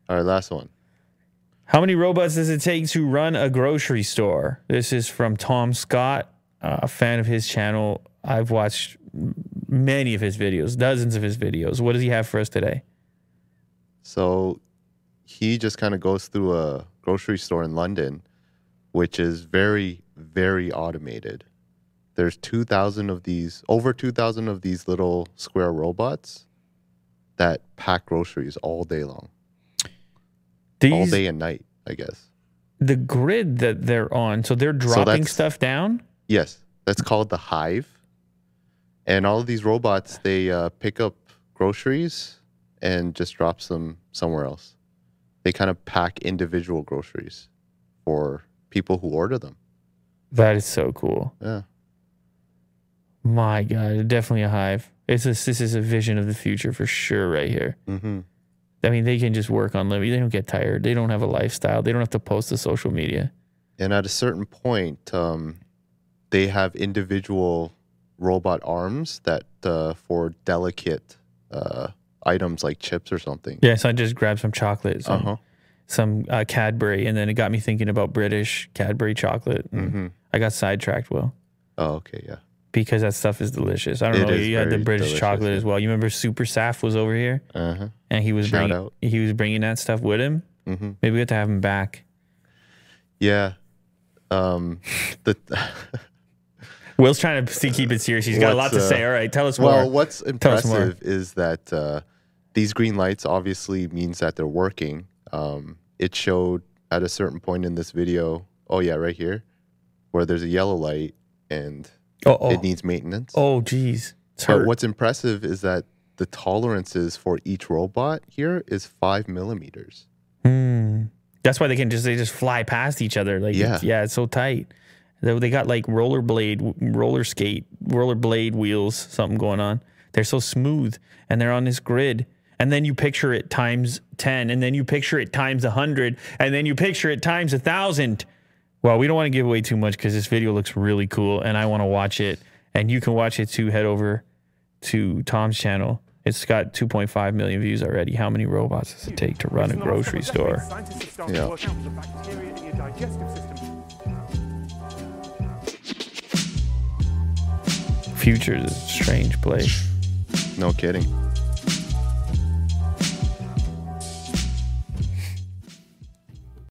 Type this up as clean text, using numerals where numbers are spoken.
All right, last one. How many robots does it take to run a grocery store? This is from Tom Scott, a fan of his channel. I've watched many of his videos, dozens of his videos. What does he have for us today? So he just kind of goes through a grocery store in London, which is very, very automated. There's 2,000 of these, over 2,000 of these little square robots that pack groceries all day long. All day and night, I guess. The grid that they're on, so they're dropping stuff down? Yes, that's called the hive. And all of these robots, they pick up groceries and just drops them somewhere else. They kind of pack individual groceries for people who order them. That is so cool. Yeah. My God, definitely a hive. This is a vision of the future for sure right here. Mm-hmm. I mean, they can just work on living. They don't get tired. They don't have a lifestyle. They don't have to post to social media. And at a certain point, they have individual robot arms that for delicate items like chips or something. Yeah, so I just grabbed some chocolate, some Cadbury, and then it got me thinking about British Cadbury chocolate. I got sidetracked, Will. Oh, okay, yeah. Because that stuff is delicious. I don't know. You had the British chocolate as well. You remember Super Saf was over here, and he was bringing that stuff with him. Maybe we have to have him back. Yeah. Will's trying to keep it serious. He's got a lot to say. All right, tell us more. Well, what's impressive is that these green lights obviously means that they're working. It showed at a certain point in this video. Oh yeah, right here, where there's a yellow light and it needs maintenance. Oh, geez. But what's impressive is that the tolerances for each robot here is 5 millimeters. That's why they just fly past each other. Like, it's so tight. They got like rollerblade wheels, something going on. They're so smooth, and they're on this grid. And then you picture it times 10, and then you picture it times 100, and then you picture it times 1,000. Well, we don't want to give away too much because this video looks really cool, and I want to watch it. And you can watch it too. Head over to Tom's channel. It's got 2.5 million views already. How many robots does it take to run a grocery store? Yeah. Future is a strange place. No kidding.